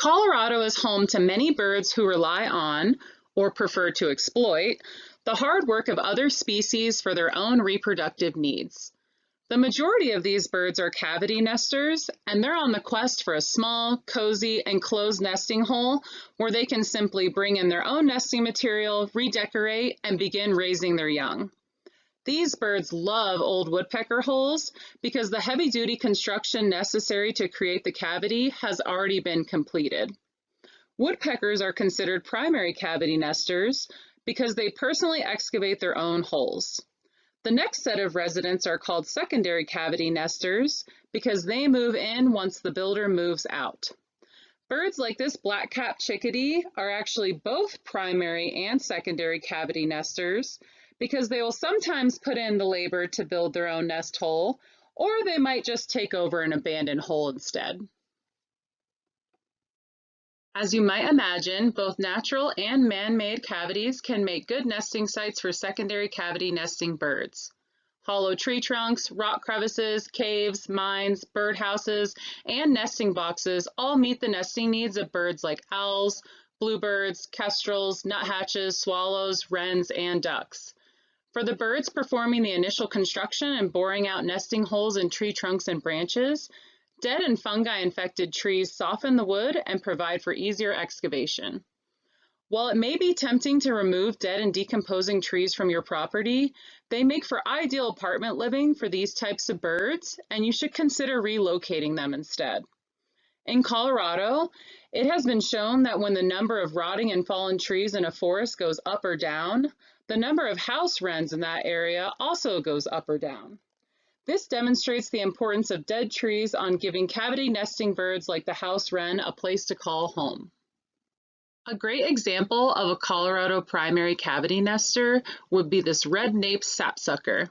Colorado is home to many birds who rely on, or prefer to exploit, the hard work of other species for their own reproductive needs. The majority of these birds are cavity nesters, and they're on the quest for a small, cozy, enclosed nesting hole where they can simply bring in their own nesting material, redecorate, and begin raising their young. These birds love old woodpecker holes because the heavy-duty construction necessary to create the cavity has already been completed. Woodpeckers are considered primary cavity nesters because they personally excavate their own holes. The next set of residents are called secondary cavity nesters because they move in once the builder moves out. Birds like this black-capped chickadee are actually both primary and secondary cavity nesters because they will sometimes put in the labor to build their own nest hole, or they might just take over an abandoned hole instead. As you might imagine, both natural and man-made cavities can make good nesting sites for secondary cavity nesting birds. Hollow tree trunks, rock crevices, caves, mines, birdhouses, and nesting boxes all meet the nesting needs of birds like owls, bluebirds, kestrels, nuthatches, swallows, wrens, and ducks. For the birds performing the initial construction and boring out nesting holes in tree trunks and branches, dead and fungi-infected trees soften the wood and provide for easier excavation. While it may be tempting to remove dead and decomposing trees from your property, they make for ideal apartment living for these types of birds, and you should consider relocating them instead. In Colorado, it has been shown that when the number of rotting and fallen trees in a forest goes up or down, the number of house wrens in that area also goes up or down. This demonstrates the importance of dead trees on giving cavity nesting birds like the house wren a place to call home. A great example of a Colorado primary cavity nester would be this red-naped sapsucker.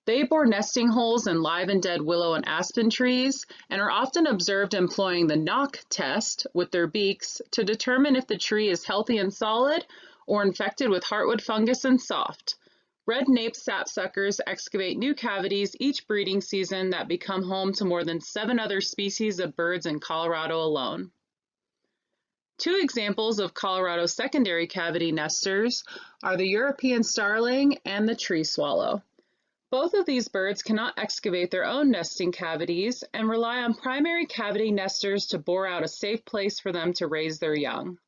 They bore nesting holes in live and dead willow and aspen trees and are often observed employing the knock test with their beaks to determine if the tree is healthy and solid or infected with heartwood fungus and soft. Red-naped sapsuckers excavate new cavities each breeding season that become home to more than 7 other species of birds in Colorado alone. 2 examples of Colorado secondary cavity nesters are the European starling and the tree swallow. Both of these birds cannot excavate their own nesting cavities and rely on primary cavity nesters to bore out a safe place for them to raise their young.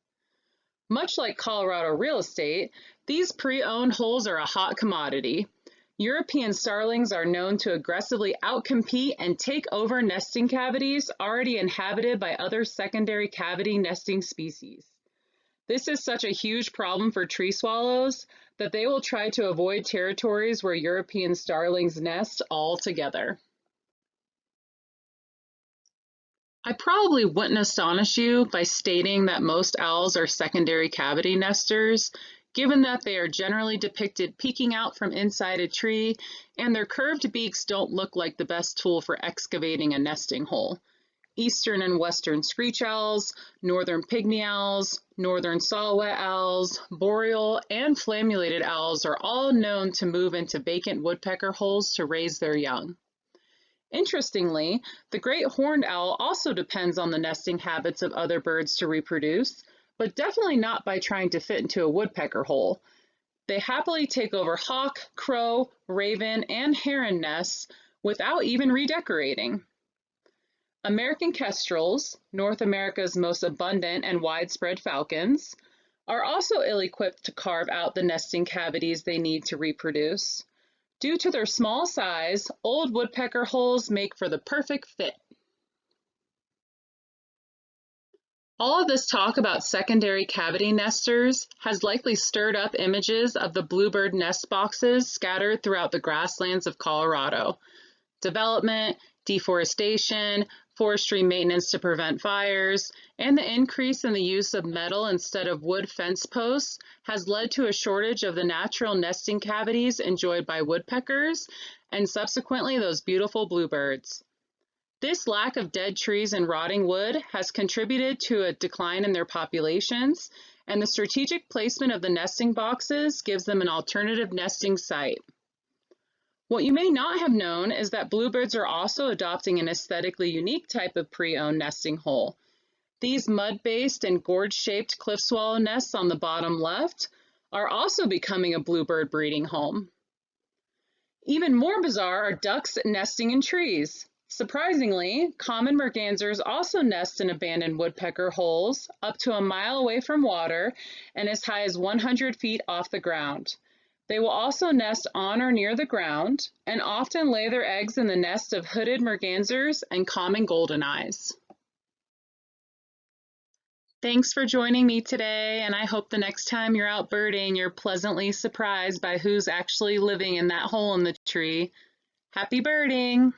Much like Colorado real estate, these pre-owned holes are a hot commodity. European starlings are known to aggressively outcompete and take over nesting cavities already inhabited by other secondary cavity nesting species. This is such a huge problem for tree swallows that they will try to avoid territories where European starlings nest altogether. I probably wouldn't astonish you by stating that most owls are secondary cavity nesters, given that they are generally depicted peeking out from inside a tree, and their curved beaks don't look like the best tool for excavating a nesting hole. Eastern and western screech owls, northern pygmy owls, northern saw-whet owls, boreal, and flammulated owls are all known to move into vacant woodpecker holes to raise their young. Interestingly, the great horned owl also depends on the nesting habits of other birds to reproduce, but definitely not by trying to fit into a woodpecker hole. They happily take over hawk, crow, raven, and heron nests without even redecorating. American kestrels, North America's most abundant and widespread falcons, are also ill-equipped to carve out the nesting cavities they need to reproduce. Due to their small size, old woodpecker holes make for the perfect fit. All of this talk about secondary cavity nesters has likely stirred up images of the bluebird nest boxes scattered throughout the grasslands of Colorado. Development, deforestation, forestry maintenance to prevent fires, and the increase in the use of metal instead of wood fence posts has led to a shortage of the natural nesting cavities enjoyed by woodpeckers and subsequently those beautiful bluebirds. This lack of dead trees and rotting wood has contributed to a decline in their populations, and the strategic placement of the nesting boxes gives them an alternative nesting site. What you may not have known is that bluebirds are also adopting an aesthetically unique type of pre-owned nesting hole. These mud-based and gourd-shaped cliff swallow nests on the bottom left are also becoming a bluebird breeding home. Even more bizarre are ducks nesting in trees. Surprisingly, common mergansers also nest in abandoned woodpecker holes up to a mile away from water and as high as 100 feet off the ground. They will also nest on or near the ground and often lay their eggs in the nest of hooded mergansers and common goldeneyes. Thanks for joining me today, and I hope the next time you're out birding, you're pleasantly surprised by who's actually living in that hole in the tree. Happy birding!